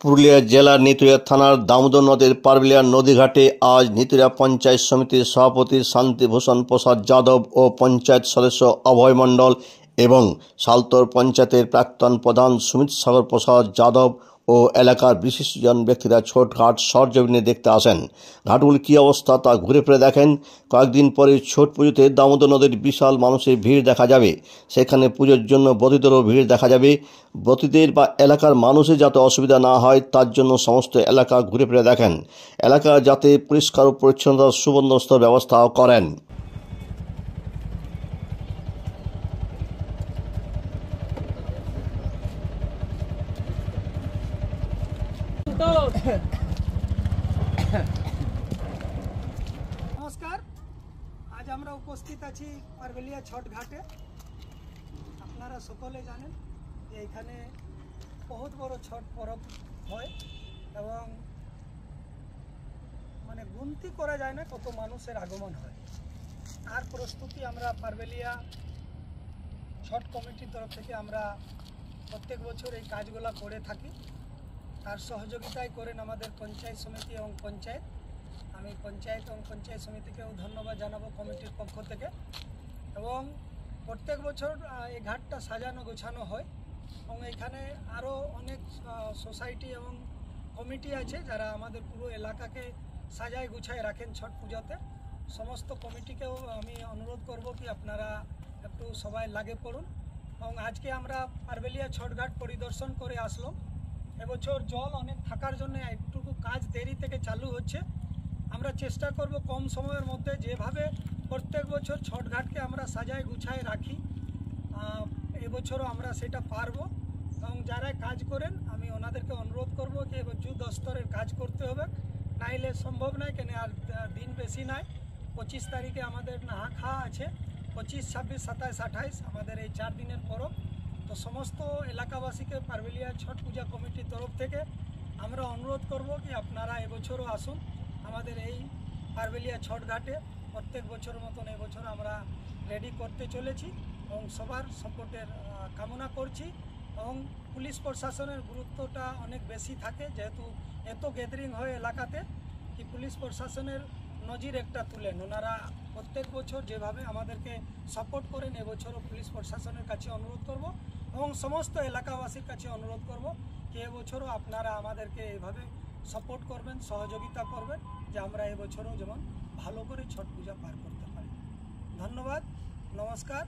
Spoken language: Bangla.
পুরুলিয়া জেলার নিতুড়িয়া থানার দামোদর নদের পারবেলিয়া নদীঘাটে আজ নিতুড়িয়া পঞ্চায়েত সমিতির সভাপতি শান্তিভূষণ প্রসাদ যাদব ও পঞ্চায়েত সদস্য অভয় মণ্ডল এবং সালতোর পঞ্চায়েতের প্রাক্তন প্রধান সুমিত সাগর প্রসাদ যাদব ও এলাকার বিশিষ্টজন ব্যক্তিরা ছোটঘাট সরজমিনে দেখতে আসেন। ঘাটগুলির কী অবস্থা তা ঘুরে ফিরে দেখেন। কয়েকদিন পরে ছট পুজোতে দামোদর নদীর বিশাল মানুষের ভিড় দেখা যাবে। সেখানে পুজোর জন্য ব্রতীদেরও ভিড় দেখা যাবে। ব্রতীদের বা এলাকার মানুষের যাতে অসুবিধা না হয় তার জন্য সমস্ত এলাকা ঘুরে ফিরে দেখেন। এলাকা যাতে পরিষ্কার ও পরিচ্ছন্নতার সুবন্দোবস্ত ব্যবস্থাও করেন। नमस्कार। आज আমরা উপস্থিত আছি পারবেলিয়া ছট ঘাটে। আপনারা সকলে জানেন যে এখানে বহুত বড় ছট পরব হয় এবং মানে গুনতি করা যায় না কত মানুষের আগমন হয়। তার প্রস্তুতি আমরা পারবেলিয়া ছট কমিটির তরফ থেকে আমরা প্রত্যেক বছর এই কাজগুলো করে থাকি। তার সহযোগিতায় করেন আমাদের পঞ্চায়েত সমিতি এবং পঞ্চায়েত। আমি পঞ্চায়েত এবং পঞ্চায়েত সমিতিকেও ধন্যবাদ জানাবো কমিটির পক্ষ থেকে। এবং প্রত্যেক বছর এই ঘাটটা সাজানো গোছানো হয় এবং এখানে আরও অনেক সোসাইটি এবং কমিটি আছে যারা আমাদের পুরো এলাকাকে সাজায় গুছায় রাখেন ছট পুজোতে। সমস্ত কমিটিকেও আমি অনুরোধ করব কি আপনারা একটু সবাই লাগে পড়ুন। এবং আজকে আমরা পারবেলিয়া ছটঘাট পরিদর্শন করে আসলাম। এবছর জল অনেক থাকার জন্য একটুকু কাজ দেরি থেকে চালু হচ্ছে। আমরা চেষ্টা করব কম সময়ের মধ্যে যেভাবে প্রত্যেক বছর ছটঘাটকে আমরা সাজায় গুছায় রাখি এবছরও আমরা সেটা পারবো। এবং যারা কাজ করেন আমি ওনাদেরকে অনুরোধ করব যে যুদ্ধ স্তরের কাজ করতে হবে, নাইলে সম্ভব নয়। কেন আর দিন বেশি নাই। 25 তারিখে আমাদের নাহা খাওয়া আছে, 25, 26, 27, 28 আমাদের এই 4 দিনের পরব। তো সমস্ত এলাকাবাসীকে পারবেলিয়া ছট পূজা কমিটির তরফ থেকে আমরা অনুরোধ করব কি আপনারা এবছরও আসুন আমাদের এই পারবেলিয়া ছট ঘাটে। প্রত্যেক বছরের মতন এবছর আমরা রেডি করতে চলেছি এবং সবার সাপোর্টের কামনা করছি। এবং পুলিশ প্রশাসনের গুরুত্বটা অনেক বেশি থাকে, যেহেতু এত গ্যাদারিং হয় এলাকাতে, কি পুলিশ প্রশাসনের নজির একটা তুলেন। ওনারা প্রত্যেক বছর যেভাবে আমাদেরকে সাপোর্ট করেন এবছরও পুলিশ প্রশাসনের কাছে অনুরোধ করব এবং সমস্ত এলাকাবাসীর কাছে অনুরোধ করব যে এবছরও আপনারা আমাদেরকে এইভাবে সাপোর্ট করবেন, সহযোগিতা করবেন, যে আমরা এবছরও যেমন ভালো করে ছট পূজা পার করতে পারি। ধন্যবাদ, নমস্কার।